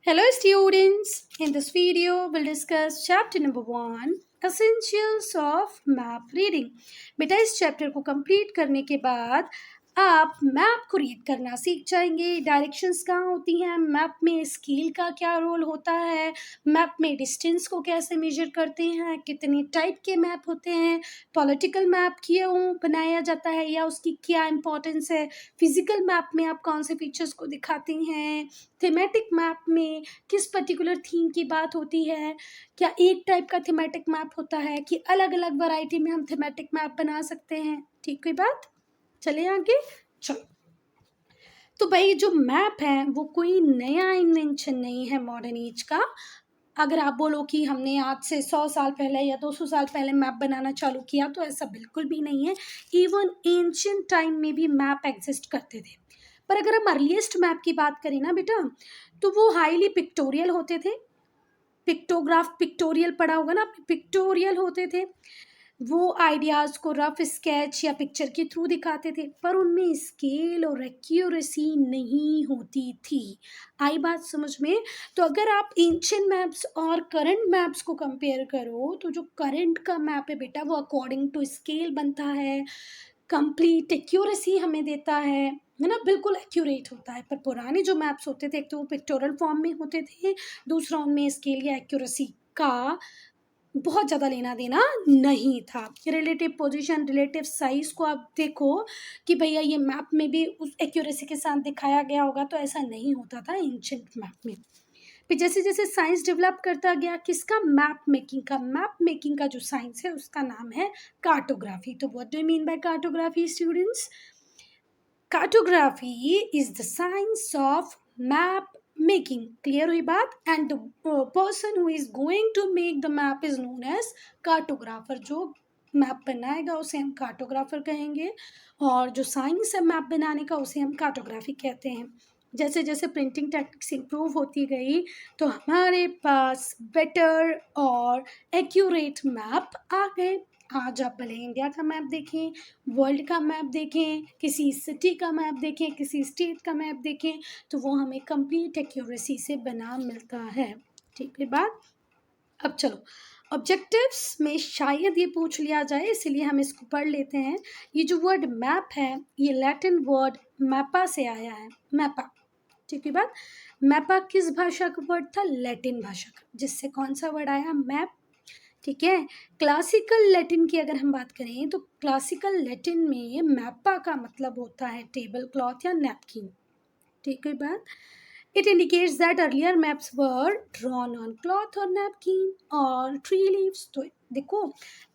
Hello students, in this video we'll discuss chapter number 1 Essentials of Map Reading। बेटा इस chapter को complete करने के बाद आप मैप को रीड करना सीख जाएंगे। डायरेक्शंस कहाँ होती हैं, मैप में स्केल का क्या रोल होता है, मैप में डिस्टेंस को कैसे मेजर करते हैं, कितने टाइप के मैप होते हैं, पॉलिटिकल मैप क्यों बनाया जाता है या उसकी क्या इंपॉर्टेंस है, फिजिकल मैप में आप कौन से फीचर्स को दिखाते हैं, थीमेटिक मैप में किस पर्टिकुलर थीम की बात होती है, क्या एक टाइप का थीमेटिक मैप होता है कि अलग अलग वैरायटी में हम थीमेटिक मैप बना सकते हैं। ठीक कोई बात, चले आगे चलो। तो भाई जो मैप है वो कोई नया इन्वेंशन नहीं है मॉडर्न एज का। अगर आप बोलो कि हमने आज से 100 साल पहले या 200 साल पहले मैप बनाना चालू किया तो ऐसा बिल्कुल भी नहीं है। इवन एंशियंट टाइम में भी मैप एग्जिस्ट करते थे। पर अगर हम अर्लीस्ट मैप की बात करें ना बेटा, तो वो हाईली पिक्टोरियल होते थे। पिक्टोग्राफ, पिक्टोरियल पढ़ा होगा ना, पिक्टोरियल होते थे। वो आइडियाज़ को रफ स्केच या पिक्चर के थ्रू दिखाते थे, पर उनमें स्केल और एक्यूरेसी नहीं होती थी। आई बात समझ में? तो अगर आप एंशियंट मैप्स और करंट मैप्स को कंपेयर करो तो जो करंट का मैप है बेटा वो अकॉर्डिंग टू स्केल बनता है, कंप्लीट एक्यूरेसी हमें देता है ना, बिल्कुल एक्यूरेट होता है। पर पुराने जो मैप्स होते थे एक तो वो पिक्टोरल फॉर्म में होते थे, दूसरा उनमें स्केल या एक्यूरेसी का बहुत ज़्यादा लेना देना नहीं था। रिलेटिव पोजीशन, रिलेटिव साइज़ को आप देखो कि भैया ये मैप में भी उस एक्यूरेसी के साथ दिखाया गया होगा, तो ऐसा नहीं होता था एंशिएंट मैप में। फिर जैसे जैसे साइंस डेवलप करता गया, किसका, मैप मेकिंग का जो साइंस है उसका नाम है कार्टोग्राफी। तो what do you mean by cartography students? Cartography is the science of map making. Clear हुई बात? And the person who is going to make the map is known as cartographer. जो map बनाएगा उसे हम cartographer कहेंगे, और जो science है मैप बनाने का उसे हम कार्टोग्राफी कहते हैं। जैसे जैसे प्रिंटिंग टेक्निक्स इम्प्रूव होती गई तो हमारे पास बेटर और एक्यूरेट मैप आ गए। आज आप भले इंडिया का मैप देखें, वर्ल्ड का मैप देखें, किसी सिटी का मैप देखें, किसी स्टेट का मैप देखें, तो वो हमें कंप्लीट एक्यूरेसी से बना मिलता है। ठीक है बात? अब चलो ऑब्जेक्टिव्स में शायद ये पूछ लिया जाए, इसलिए हम इसको पढ़ लेते हैं। ये जो वर्ड मैप है ये लैटिन वर्ड मैपा से आया है, मैपा। ठीक है बात? मैपा किस भाषा का वर्ड था? लैटिन भाषा का, जिससे कौन सा वर्ड आया? मैप। ठीक है। क्लासिकल लैटिन की अगर हम बात करें तो क्लासिकल लैटिन में मैपा का मतलब होता है टेबल क्लॉथ या नैपकिन। ठीक है बात? It indicates that earlier maps were drawn on cloth और नैपकिन और ट्री लीव्स। तो देखो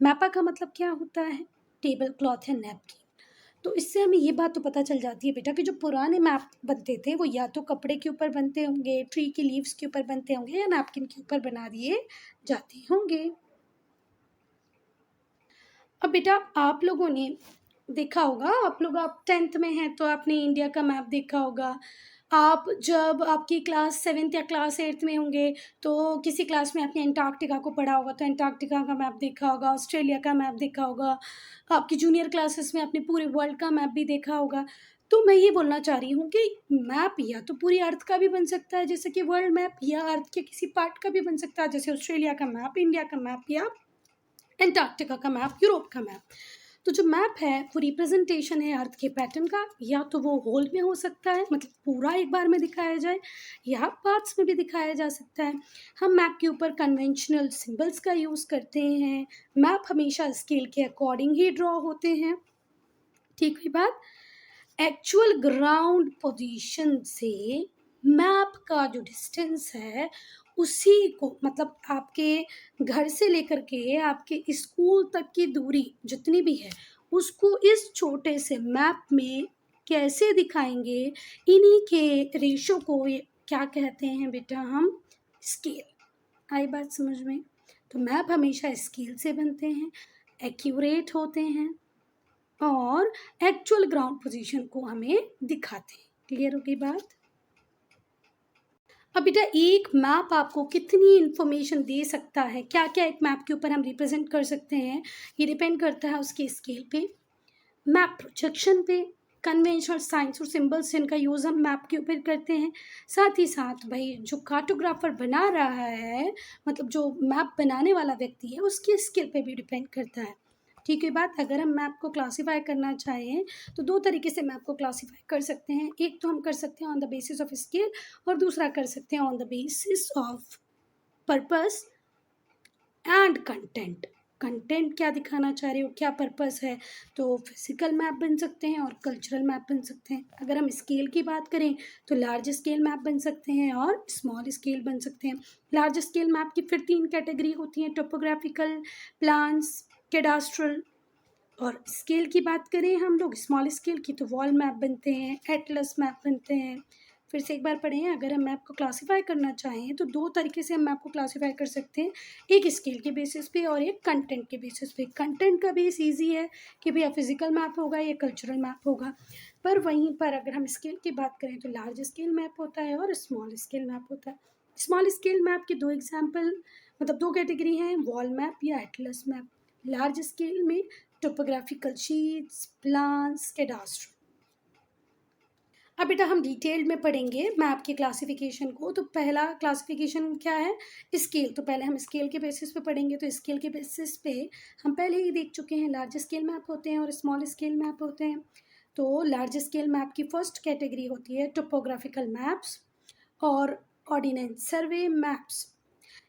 मैपा का मतलब क्या होता है? टेबल क्लॉथ या नैपकिन। तो इससे हमें ये बात तो पता चल जाती है बेटा कि जो पुराने मैप बनते थे वो या तो कपड़े के ऊपर बनते होंगे, ट्री की लीव्स के ऊपर बनते होंगे, या नैपकिन के ऊपर बना दिए जाते होंगे। अब बेटा आप लोगों ने देखा होगा, आप 10th में हैं तो आपने इंडिया का मैप देखा होगा। आप जब आपकी क्लास 7th या क्लास 8th में होंगे तो किसी क्लास में आपने एंटार्क्टिका को पढ़ा होगा, तो एंटार्क्टिका का मैप देखा होगा, ऑस्ट्रेलिया का मैप देखा होगा। आपकी जूनियर क्लासेस में आपने पूरे वर्ल्ड का मैप भी देखा होगा। तो मैं ये बोलना चाह रही हूँ कि मैप या तो पूरी अर्थ का भी बन सकता है जैसे कि वर्ल्ड मैप, या अर्थ के किसी पार्ट का भी बन सकता है जैसे ऑस्ट्रेलिया का मैप, इंडिया का मैप, या एंटार्क्टिका का मैप, यूरोप का मैप। तो जो मैप है वो रिप्रेजेंटेशन है अर्थ के पैटर्न का, या तो वो होल में हो सकता है, मतलब पूरा एक बार में दिखाया जाए, या पार्ट्स में भी दिखाया जा सकता है। हम मैप के ऊपर कन्वेंशनल सिंबल्स का यूज़ करते हैं। मैप हमेशा स्केल के अकॉर्डिंग ही ड्रॉ होते हैं। ठीक हुई बात? एक्चुअल ग्राउंड पोजीशन से मैप का जो डिस्टेंस है उसी को, मतलब आपके घर से लेकर के आपके स्कूल तक की दूरी जितनी भी है उसको इस छोटे से मैप में कैसे दिखाएंगे, इन्हीं के रेशो को ये क्या कहते हैं बेटा? हम स्केल। आई बात समझ में? तो मैप हमेशा स्केल से बनते हैं, एक्यूरेट होते हैं और एक्चुअल ग्राउंड पोजीशन को हमें दिखाते हैं। क्लियर हो गई बात? अब बेटा एक मैप आपको कितनी इन्फॉर्मेशन दे सकता है, क्या क्या एक मैप के ऊपर हम रिप्रेजेंट कर सकते हैं, ये डिपेंड करता है उसके स्केल पे, मैप प्रोजेक्शन पे, कन्वेंशनल साइंस और सिंबल्स जिनका यूज़ हम मैप के ऊपर करते हैं। साथ ही साथ भाई जो कार्टोग्राफर बना रहा है, मतलब जो मैप बनाने वाला व्यक्ति है, उसकी स्किल पे भी डिपेंड करता है। ठीक है बात। अगर हम मैप को क्लासीफाई करना चाहें तो दो तरीके से मैप को क्लासीफाई कर सकते हैं। एक तो हम कर सकते हैं on the basis of scale, और दूसरा कर सकते हैं on the basis of purpose and content. Content क्या दिखाना चाह रहे हो, क्या पर्पस है, तो फिजिकल मैप बन सकते हैं और कल्चरल मैप बन सकते हैं। अगर हम स्केल की बात करें तो लार्ज स्केल मैप बन सकते हैं और स्मॉल स्केल बन सकते हैं। लार्ज स्केल मैप की फिर 3 कैटेगरी होती हैं, टोपोग्राफिकल, प्लान्स, कैडास्ट्रल। और स्केल की बात करें हम लोग स्मॉल स्केल की, तो वॉल मैप बनते हैं, एटलस मैप बनते हैं। फिर से एक बार पढ़ें, अगर हम मैप को क्लासीफाई करना चाहें तो दो तरीके से हम मैप को क्लासीफाई कर सकते हैं, एक स्केल के बेसिस पे और एक कंटेंट के बेसिस पे। कंटेंट का बेस ईजी है कि भैया फिजिकल मैप होगा या कल्चरल मैप होगा, पर वहीं पर अगर हम स्केल की बात करें तो लार्ज स्केल मैप होता है और स्मॉल स्केल मैप होता है। स्मॉल स्केल मैप के दो एग्जाम्पल, मतलब दो कैटेगरी हैं, वॉल मैप या एटलस मैप। लार्ज स्केल में टोपोग्राफिकल शीट्स, प्लान्स, कैडास्ट्रल। अब बेटा हम डिटेल्ड में पढ़ेंगे मैप के क्लासिफिकेशन को। तो पहला क्लासिफिकेशन क्या है, स्केल। तो पहले हम स्केल के बेसिस पे पढ़ेंगे। तो स्केल के बेसिस पे हम पहले ही देख चुके हैं, लार्ज स्केल मैप होते हैं और स्मॉल स्केल मैप होते हैं। तो लार्ज स्केल मैप की फर्स्ट कैटेगरी होती है टोपोग्राफिकल मैप्स और ऑर्डिनेंस सर्वे मैप्स।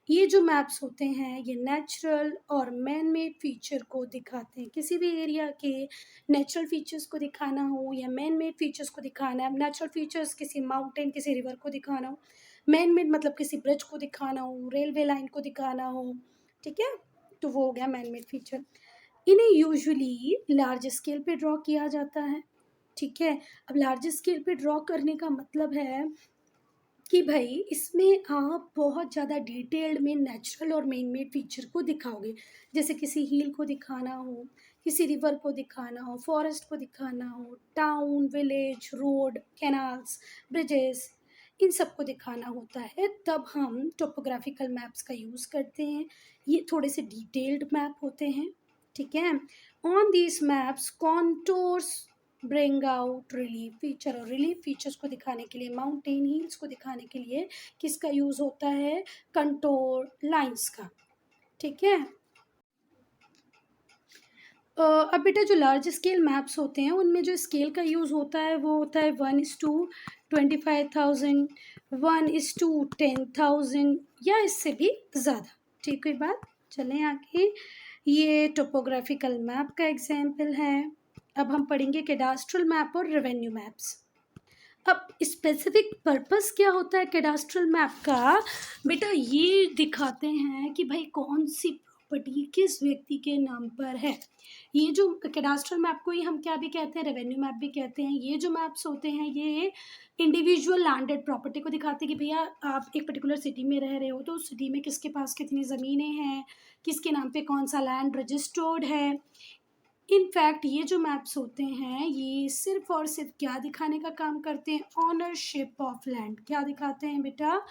ये जो मैप्स होते हैं ये नेचुरल और मैन मेड फीचर को दिखाते हैं। किसी भी एरिया के नेचुरल फीचर्स को दिखाना हो या मैन मेड फीचर्स को दिखाना है। नेचुरल फीचर्स किसी माउंटेन, किसी रिवर को दिखाना हो, मैन मेड मतलब किसी ब्रिज को दिखाना हो, रेलवे लाइन को दिखाना हो, ठीक है, तो वो हो गया मैन मेड फीचर। इन्हें यूजुअली लार्ज स्केल पे ड्रॉ किया जाता है, ठीक है। अब लार्ज स्केल पे ड्रॉ करने का मतलब है कि भाई इसमें आप बहुत ज़्यादा डिटेल्ड में नेचुरल और मैन मेड फीचर को दिखाओगे। जैसे किसी हिल को दिखाना हो, किसी रिवर को दिखाना हो, फॉरेस्ट को दिखाना हो, town, village, road, canals, bridges, इन सब को दिखाना होता है, तब हम टोपोग्राफिकल मैप्स का यूज़ करते हैं। ये थोड़े से डिटेल्ड मैप होते हैं, ठीक है। On these maps contours bring out relief feature, और रिलीफ फीचर्स को दिखाने के लिए, माउंटेन हिल्स को दिखाने के लिए किसका यूज़ होता है, कंटोर लाइंस का, ठीक है। अब बेटा जो लार्ज स्केल मैप्स होते हैं उनमें जो स्केल का यूज़ होता है वो होता है 1:25,000, 1:10,000 या इससे भी ज़्यादा, ठीक है बात। चलें आगे, ये टोपोग्राफिकल मैप का एग्जाम्पल है। अब हम पढ़ेंगे कैडास्ट्रल मैप और रेवेन्यू मैप्स। अब स्पेसिफिक पर्पस क्या होता है कैडास्ट्रल मैप का, बेटा ये दिखाते हैं कि भाई कौन सी प्रॉपर्टी किस व्यक्ति के नाम पर है। ये जो कैडास्ट्रल मैप को ही हम क्या भी कहते हैं, रेवेन्यू मैप भी कहते हैं। ये जो मैप्स होते हैं ये इंडिविजुअल लैंडेड प्रॉपर्टी को दिखाते हैं कि भैया आप एक पर्टिकुलर सिटी में रह रहे हो तो उस सिटी में किसके पास कितनी ज़मीनें हैं, किसके नाम पे कौन सा लैंड रजिस्टर्ड है। इनफैक्ट ये जो मैप्स होते हैं ये सिर्फ और सिर्फ क्या दिखाने का काम करते हैं, ऑनरशिप ऑफ लैंड। क्या दिखाते हैं बेटा,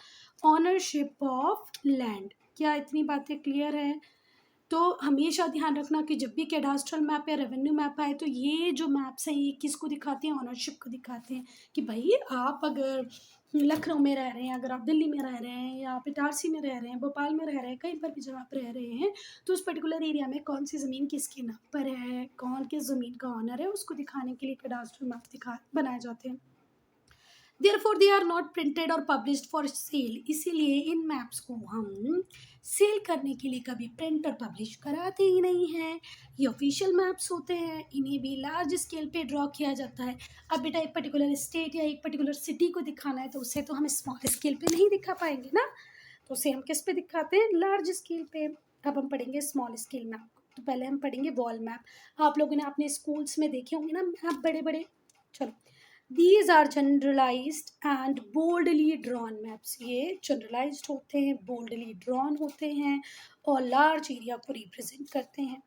ऑनरशिप ऑफ लैंड। क्या इतनी बातें क्लियर है। तो हमेशा ध्यान रखना कि जब भी कैडास्ट्रल मैप या रेवेन्यू मैप आए तो ये जो मैप्स हैं ये किसको दिखाते हैं, ऑनरशिप को दिखाते हैं। कि भाई आप अगर लखनऊ में रह रहे हैं, अगर आप दिल्ली में रह रहे हैं, या आप इटारसी में रह रहे हैं, भोपाल में रह रहे हैं, कहीं पर भी जब आप रह रहे हैं तो उस पर्टिकुलर एरिया में कौन सी ज़मीन किसके नाम पर है, कौन किस ज़मीन का ऑनर है, उसको दिखाने के लिए कैडास्ट्रल मैप बनाए जाते हैं। Therefore they are not printed और published for sale। इसीलिए इन मैप्स को हम सेल करने के लिए कभी प्रिंट और पब्लिश कराते ही नहीं हैं। ये ऑफिशियल मैप्स होते हैं, इन्हें भी लार्ज स्केल पे ड्रॉ किया जाता है। अब बेटा एक पर्टिकुलर स्टेट या एक पर्टिकुलर सिटी को दिखाना है तो उसे तो हम स्मॉल स्केल पे नहीं दिखा पाएंगे ना, तो उसे हम किस पे दिखाते हैं, लार्ज स्केल पे। अब हम पढ़ेंगे स्मॉल स्केल मैप। तो पहले हम पढ़ेंगे वॉल मैप। आप लोगों ने अपने स्कूल्स में देखे होंगे ना मैप बड़े बड़े। चलो, These are generalized and boldly drawn maps। ये generalized होते हैं, boldly drawn होते हैं और large area को represent करते हैं,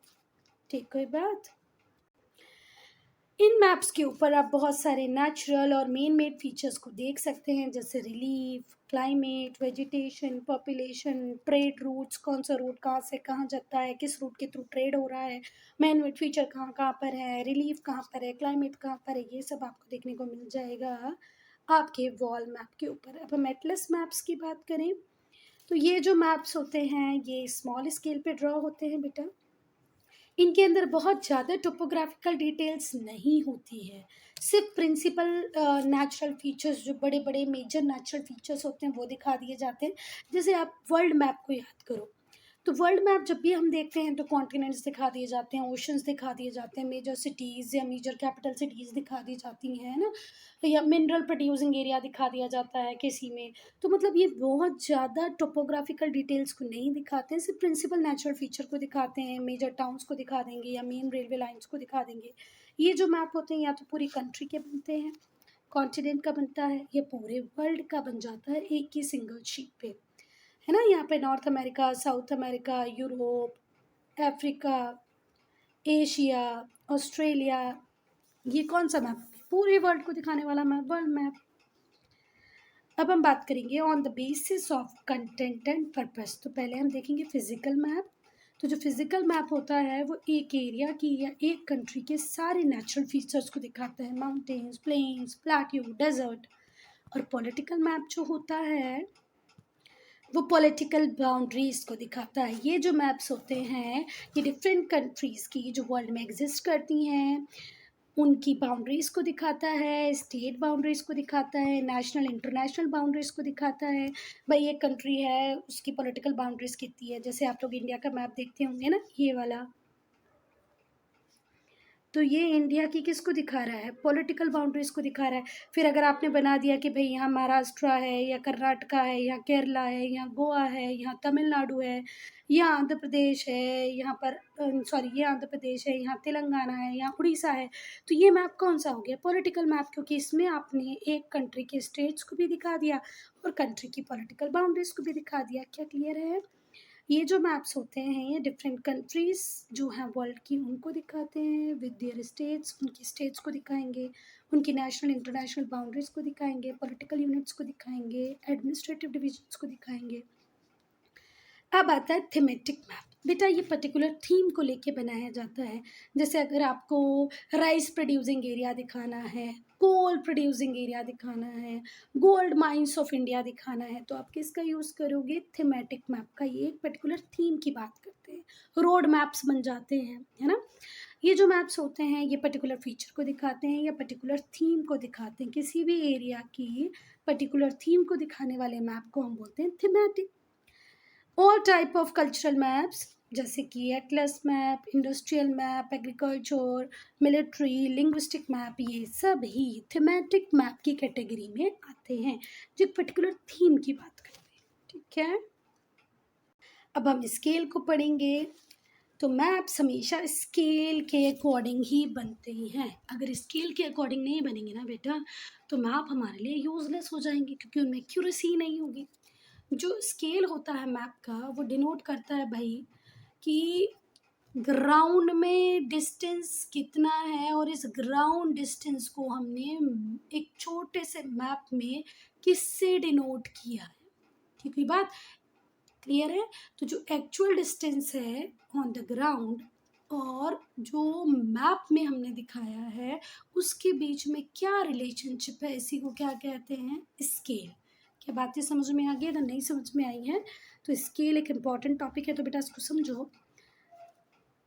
ठीक है बात। इन मैप्स के ऊपर आप बहुत सारे नेचुरल और मेन मेड फीचर्स को देख सकते हैं, जैसे relief, climate, vegetation, population, trade routes, कौन सा रूट कहाँ से कहाँ जाता है, किस रूट के थ्रू ट्रेड हो रहा है, मेन मेड फीचर कहाँ कहाँ पर है, रिलीफ कहाँ पर है, क्लाइमेट कहाँ पर है, ये सब आपको देखने को मिल जाएगा आपके वॉल मैप के ऊपर। अब हम एटलस मैप्स की बात करें तो ये जो मैप्स होते हैं ये स्मॉल स्केल पे ड्रॉ होते हैं बेटा। इनके अंदर बहुत ज़्यादा टोपोग्राफिकल डिटेल्स नहीं होती है, सिर्फ प्रिंसिपल नेचुरल फीचर्स, जो बड़े बड़े मेजर नेचुरल फीचर्स होते हैं वो दिखा दिए जाते हैं। जैसे आप वर्ल्ड मैप को याद करो, तो वर्ल्ड मैप जब भी हम देखते हैं तो कॉन्टिनेंट्स दिखा दिए जाते हैं, ओशंस दिखा दिए जाते हैं, मेजर सिटीज़ या मेजर कैपिटल सिटीज़ दिखा दी जाती हैं, है ना, या मिनरल प्रोड्यूसिंग एरिया दिखा दिया जाता है किसी में। तो मतलब ये बहुत ज़्यादा टोपोग्राफिकल डिटेल्स को नहीं दिखाते हैं, सिर्फ प्रिंसिपल नेचुरल फीचर को दिखाते हैं, मेजर टाउन्स को दिखा देंगे या मेन रेलवे लाइन्स को दिखा देंगे। ये जो मैप होते हैं या तो पूरी कंट्री के बनते हैं, कॉन्टिनेंट का बनता है, या पूरे वर्ल्ड का बन जाता है एक ही सिंगल शीट पे, है ना। यहाँ पे north America, south America, Europe, Africa, Asia, Australia, ये कौन सा मैप? पूरे वर्ल्ड को दिखाने वाला मैप, वर्ल्ड मैप। अब हम बात करेंगे on the basis of content and purpose. तो पहले हम देखेंगे फिजिकल मैप। तो जो फिजिकल मैप होता है वो एक एरिया की या एक कंट्री के सारे नेचुरल फीचर्स को दिखाता है, माउंटेन्स, प्लेन्स, प्लेट्यू, डेजर्ट। और पॉलिटिकल मैप जो होता है वो पॉलिटिकल बाउंड्रीज़ को दिखाता है। ये जो मैप्स होते हैं ये डिफरेंट कंट्रीज़ की जो वर्ल्ड में एग्जिस्ट करती हैं उनकी बाउंड्रीज़ को दिखाता है, स्टेट बाउंड्रीज़ को दिखाता है, नेशनल इंटरनेशनल बाउंड्रीज़ को दिखाता है। भाई एक कंट्री है उसकी पॉलिटिकल बाउंड्रीज़ कितनी है, जैसे आप लोग इंडिया का मैप देखते होंगे ना, ये वाला, तो ये इंडिया की किसको दिखा रहा है? पॉलिटिकल बाउंड्रीज को दिखा रहा है। फिर अगर आपने बना दिया कि भाई यहाँ महाराष्ट्र है या कर्नाटका है, यहाँ केरला है, यहाँ गोवा है, यहाँ तमिलनाडु है, यहाँ आंध्र प्रदेश है, यहाँ पर सॉरी ये आंध्र प्रदेश है, यहाँ तेलंगाना है, यहाँ उड़ीसा है, तो ये मैप कौन सा हो गया? पॉलिटिकल मैप, क्योंकि इसमें आपने एक कंट्री के स्टेट्स को भी दिखा दिया और कंट्री की पॉलिटिकल बाउंड्रीज को भी दिखा दिया। क्या क्लियर है? ये जो मैप्स होते हैं ये डिफरेंट कंट्रीज़ जो हैं वर्ल्ड की उनको दिखाते हैं विद देयर स्टेट्स, उनकी स्टेट्स को दिखाएंगे, उनकी नेशनल इंटरनेशनल बाउंड्रीज़ को दिखाएंगे, पॉलिटिकल यूनिट्स को दिखाएंगे, एडमिनिस्ट्रेटिव डिविजन्स को दिखाएंगे। अब आता है थीमेटिक मैप। बेटा ये पर्टिकुलर थीम को लेके बनाया जाता है। जैसे अगर आपको राइस प्रोड्यूसिंग एरिया दिखाना है, कोल प्रोड्यूसिंग एरिया दिखाना है, गोल्ड माइंस ऑफ इंडिया दिखाना है, तो आप किसका यूज़ करोगे? थीमेटिक मैप का। ये एक पर्टिकुलर थीम की बात करते हैं, रोड मैप्स बन जाते हैं, है ना। ये जो मैप्स होते हैं ये पर्टिकुलर फीचर को दिखाते हैं या पर्टिकुलर थीम को दिखाते हैं। किसी भी एरिया की पर्टिकुलर थीम को दिखाने वाले मैप को हम बोलते हैं thematic. All type of cultural maps जैसे कि Atlas map, industrial map, agriculture, military, linguistic map, ये सब ही थीमेटिक मैप की कैटेगरी में आते हैं जो एक पर्टिकुलर थीम की बात करते हैं। ठीक है, अब हम स्केल को पढ़ेंगे। तो मैप्स हमेशा स्केल के अकॉर्डिंग ही बनते हैं। अगर स्केल के अकॉर्डिंग नहीं बनेंगे ना बेटा तो मैप हमारे लिए यूजलेस हो जाएंगे, क्योंकि उनमें एक्यूरेसी नहीं होगी। जो स्केल होता है मैप का वो डिनोट करता है भाई कि ग्राउंड में डिस्टेंस कितना है और इस ग्राउंड डिस्टेंस को हमने एक छोटे से मैप में किससे डिनोट किया है। ठीक है, बात क्लियर है? तो जो एक्चुअल डिस्टेंस है ऑन द ग्राउंड और जो मैप में हमने दिखाया है उसके बीच में क्या रिलेशनशिप है, इसी को क्या कहते हैं? स्केल। क्या बातें समझ में आ गई? अगर नहीं समझ में आई है तो स्केल एक इम्पॉर्टेंट टॉपिक है, तो बेटा इसको समझो।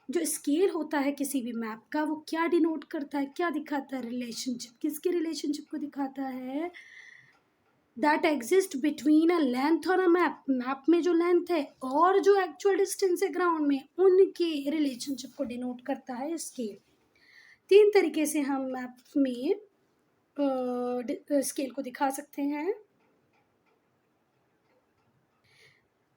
जो स्केल होता है किसी भी मैप का वो क्या डिनोट करता है, क्या दिखाता है? रिलेशनशिप। किसके रिलेशनशिप को दिखाता है? That exist between a length और अ मैप। मैप में जो लेंथ है और जो एक्चुअल डिस्टेंस है ग्राउंड में, उनके रिलेशनशिप को डिनोट करता है स्केल। तीन तरीके से हम मैप में स्केल को दिखा सकते हैं।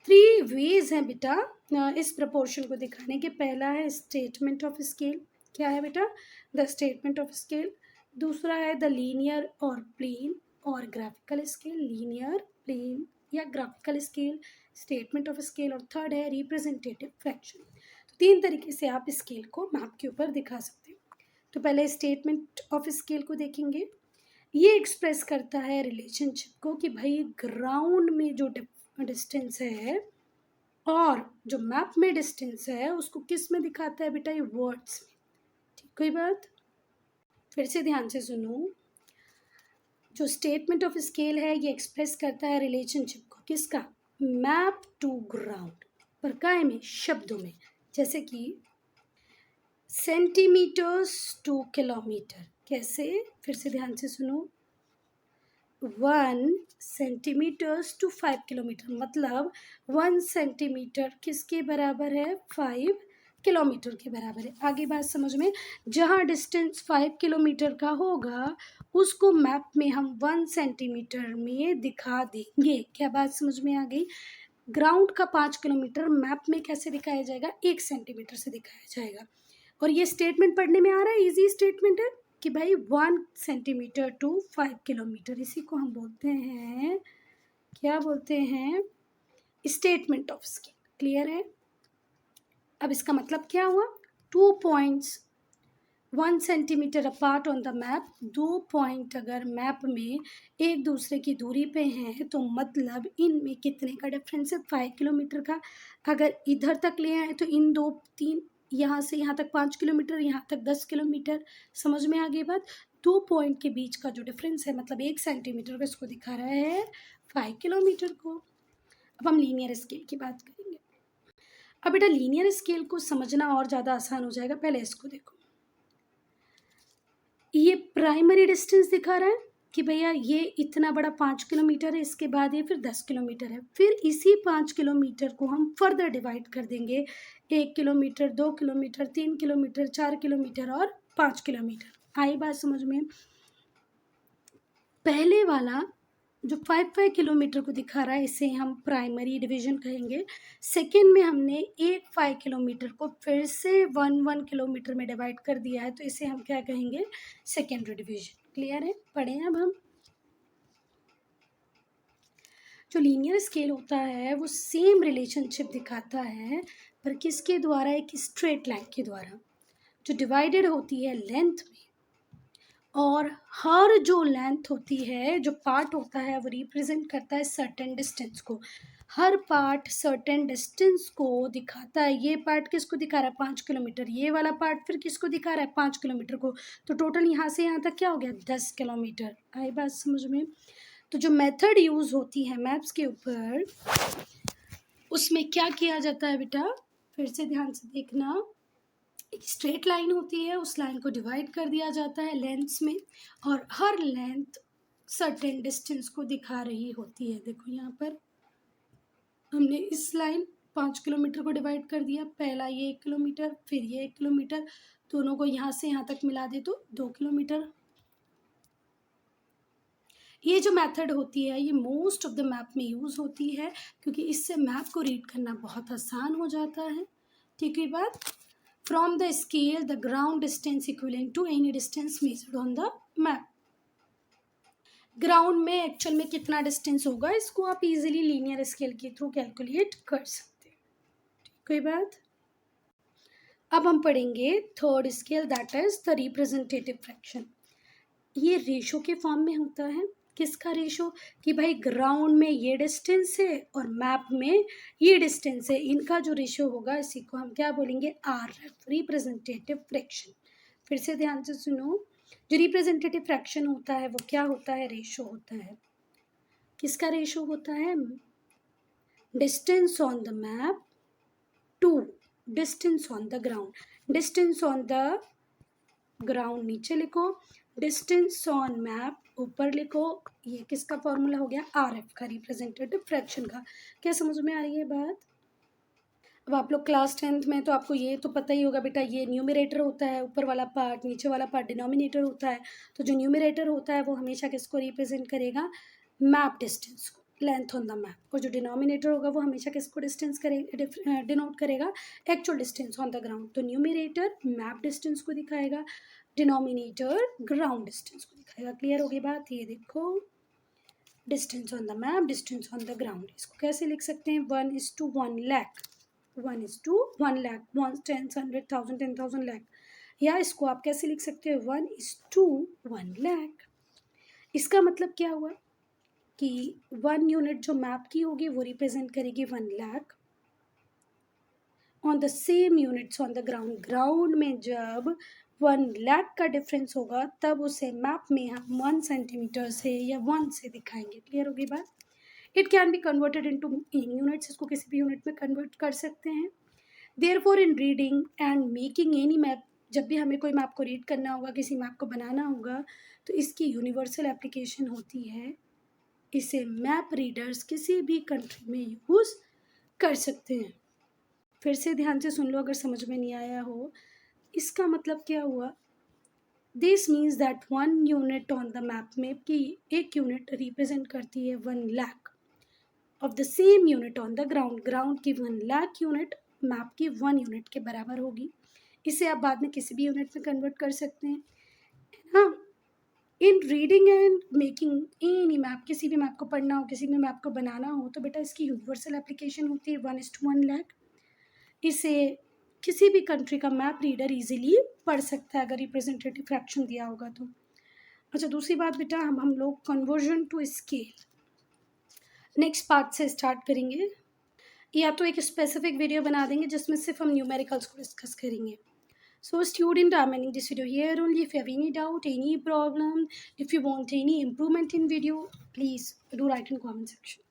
3 वेज हैं बेटा इस प्रपोर्शन को दिखाने के। पहला है स्टेटमेंट ऑफ स्केल। क्या है बेटा? The statement of scale. दूसरा है द लीनियर और प्लेन और ग्राफिकल स्केल। लीनियर, प्लेन या graphical scale, statement of scale. और थर्ड है रिप्रेजेंटेटिव फ्रैक्शन। तो 3 तरीके से आप स्केल को मैप के ऊपर दिखा सकते हैं। तो पहले स्टेटमेंट ऑफ स्केल को देखेंगे। ये एक्सप्रेस करता है रिलेशनशिप को कि भाई ग्राउंड में जो डिस्टेंस है और जो मैप में डिस्टेंस है उसको किस में दिखाता है बेटा, ये वर्ड्स में। ठीक, कोई बात? फिर से ध्यान से सुनो। जो स्टेटमेंट ऑफ स्केल है ये एक्सप्रेस करता है रिलेशनशिप को, किसका? मैप टू ग्राउंड, पर काय में, शब्दों में। जैसे कि सेंटीमीटर्स टू किलोमीटर। कैसे? फिर से ध्यान से सुनो। 1 सेंटीमीटर्स टू 5 किलोमीटर, मतलब 1 सेंटीमीटर किसके बराबर है? 5 किलोमीटर के बराबर है। आगे बात समझ में। जहाँ डिस्टेंस 5 किलोमीटर का होगा उसको मैप में हम 1 सेंटीमीटर में दिखा देंगे। क्या बात समझ में आ गई? ग्राउंड का 5 किलोमीटर मैप में कैसे दिखाया जाएगा? 1 सेंटीमीटर से दिखाया जाएगा। और ये स्टेटमेंट पढ़ने में आ रहा है, इजी स्टेटमेंट है कि भाई 1 सेंटीमीटर टू 5 किलोमीटर, इसी को हम बोलते हैं, क्या बोलते हैं? Statement of scale. क्लियर है? अब इसका मतलब क्या हुआ? 2 points 1 centimetre apart on the map, 2 point अगर मैप में एक दूसरे की दूरी पे हैं तो मतलब इनमें कितने का डिफरेंस है? 5 किलोमीटर का। अगर इधर तक ले आए तो इन 2 3, यहाँ से यहाँ तक 5 किलोमीटर, यहाँ तक 10 किलोमीटर। समझ में आ गई बात? 2 पॉइंट के बीच का जो डिफरेंस है मतलब 1 सेंटीमीटर का, इसको दिखा रहा है 5 किलोमीटर को। अब हम लीनियर स्केल की बात करेंगे। अब बेटा लीनियर स्केल को समझना और ज़्यादा आसान हो जाएगा। पहले इसको देखो, ये प्राइमरी डिस्टेंस दिखा रहा है कि भैया ये इतना बड़ा 5 किलोमीटर है, इसके बाद ये फिर 10 किलोमीटर है। फिर इसी 5 किलोमीटर को हम फर्दर डिवाइड कर देंगे, 1 किलोमीटर, 2 किलोमीटर, 3 किलोमीटर, 4 किलोमीटर और 5 किलोमीटर। आई बात समझ में? पहले वाला जो 5 किलोमीटर को दिखा रहा है इसे हम प्राइमरी डिवीजन कहेंगे। सेकेंड में हमने एक 5 किलोमीटर को फिर से 1 किलोमीटर में डिवाइड कर दिया है, तो इसे हम क्या कहेंगे? Secondary division. क्लियर है? पढ़ें अब हम। जो लीनियर स्केल होता है वो सेम रिलेशनशिप दिखाता है, पर किसके द्वारा? एक स्ट्रेट लाइन के द्वारा, जो डिवाइडेड होती है लेंथ में। और हर जो लेंथ होती है, जो पार्ट होता है, वो रिप्रेजेंट करता है सर्टेन डिस्टेंस को। हर पार्ट सर्टेन डिस्टेंस को दिखाता है। ये पार्ट किसको दिखा रहा है? 5 किलोमीटर। ये वाला पार्ट फिर किसको दिखा रहा है? 5 किलोमीटर को। तो टोटल यहाँ से यहाँ तक क्या हो गया? 10 किलोमीटर। आई बात समझ में? तो जो मेथड यूज़ होती है मैप्स के ऊपर, उसमें क्या किया जाता है बेटा? फिर से ध्यान से देखना। एक स्ट्रेट लाइन होती है, उस लाइन को डिवाइड कर दिया जाता है लेंथ्स में, और हर लेंथ सर्टेन डिस्टेंस को दिखा रही होती है। देखो यहाँ पर हमने इस लाइन 5 किलोमीटर को डिवाइड कर दिया। पहला ये 1 किलोमीटर, फिर ये 1 किलोमीटर, दोनों को यहाँ से यहाँ तक मिला दे तो 2 किलोमीटर। ये जो मेथड होती है ये मोस्ट ऑफ द मैप में यूज़ होती है, क्योंकि इससे मैप को रीड करना बहुत आसान हो जाता है। ठीक है बात? From the scale, the ground distance equivalent to any distance measured on the map. Ground में एक्चुअल में कितना डिस्टेंस होगा, इसको आप इजीली लीनियर स्केल के थ्रू कैलकुलेट कर सकते हैं। कोई बात? अब हम पढ़ेंगे third scale, that is the representative fraction. ये रेशो के फॉर्म में होता है। किसका रेशो? कि भाई ग्राउंड में ये डिस्टेंस है और मैप में ये डिस्टेंस है, इनका जो रेशो होगा इसी को हम क्या बोलेंगे? RF, representative fraction. फिर से ध्यान से सुनो। जो रिप्रेजेंटेटिव फ्रैक्शन होता है वो क्या होता है? रेशो होता है। किसका रेशो होता है? Distance on the map to distance on the ground. Distance on the ground नीचे लिखो, डिस्टेंस ऑन मैप ऊपर लिखो। ये किसका फॉर्मूला हो गया? RF का, रिप्रेजेंटेटिव फ्रैक्शन का। क्या समझ में आ रही है बात? अब आप लोग क्लास 10th में तो आपको ये तो पता ही होगा बेटा, ये न्यूमरेटर होता है, ऊपर वाला पार्ट, नीचे वाला पार्ट डिनोमिनेटर होता है। तो जो न्यूमरेटर होता है वो हमेशा किसको रिप्रेजेंट करेगा? मैप डिस्टेंस को, लेंथ ऑन द मैप। और जो डिनोमिनेटर होगा वो हमेशा किसको डिस्टेंस करेगा? डिनोट करेगा actual distance on the ground. तो न्यूमरेटर मैप डिस्टेंस को दिखाएगा, डिनोमिनेटर ग्राउंड डिस्टेंस को दिखाएगा। क्लियर होगी बात? ये देखो, distance on the map, distance on the ground. इसको कैसे लिख सकते हैं? 1:1 लाख, 1:1 लाख, 1 10 100 1000 10,000 लाख। या इसको आप कैसे लिख सकते हो 1:1 लाख। इसका मतलब क्या हुआ कि 1 यूनिट जो मैप की होगी वो रिप्रेजेंट करेगी 1 lakh. On the same units on the ground, ground में जब 1 लाख का डिफरेंस होगा तब उसे मैप में हम 1 सेंटीमीटर से या 1 से दिखाएंगे। क्लियर होगी बात? It can be converted into units, इसको किसी भी यूनिट में कन्वर्ट कर सकते हैं। Therefore in reading and making any map, जब भी हमें कोई मैप को रीड करना होगा, किसी मैप को बनाना होगा, तो इसकी यूनिवर्सल एप्लीकेशन होती है। इसे मैप रीडर्स किसी भी कंट्री में यूज़ कर सकते हैं। फिर से ध्यान से सुन लो अगर समझ में नहीं आया हो। इसका मतलब क्या हुआ? This means that 1 unit on the map में की एक यूनिट रिप्रेजेंट करती है 1 lakh of the same unit on the ground, ground की 1 लाख यूनिट मैप की 1 यूनिट के बराबर होगी। इसे आप बाद में किसी भी यूनिट में कन्वर्ट कर सकते हैं। हाँ, इन reading and making any map, किसी भी मैप को पढ़ना हो, किसी भी मैप को बनाना हो, तो बेटा इसकी यूनिवर्सल एप्लीकेशन होती है 1:1 लाख। इसे किसी भी कंट्री का मैप रीडर इजीली पढ़ सकता है अगर रिप्रेजेंटेटिव फ्रैक्शन दिया होगा तो। अच्छा, दूसरी बात बेटा, हम लोग conversion to scale next part से स्टार्ट करेंगे, या तो एक स्पेसिफिक वीडियो बना देंगे जिसमें सिर्फ हम न्यूमेरिकल्स को डिस्कस करेंगे। So student, I'm ending this video here only. If you have any doubt, any problem, if you want any improvement in video, please do write in comment section.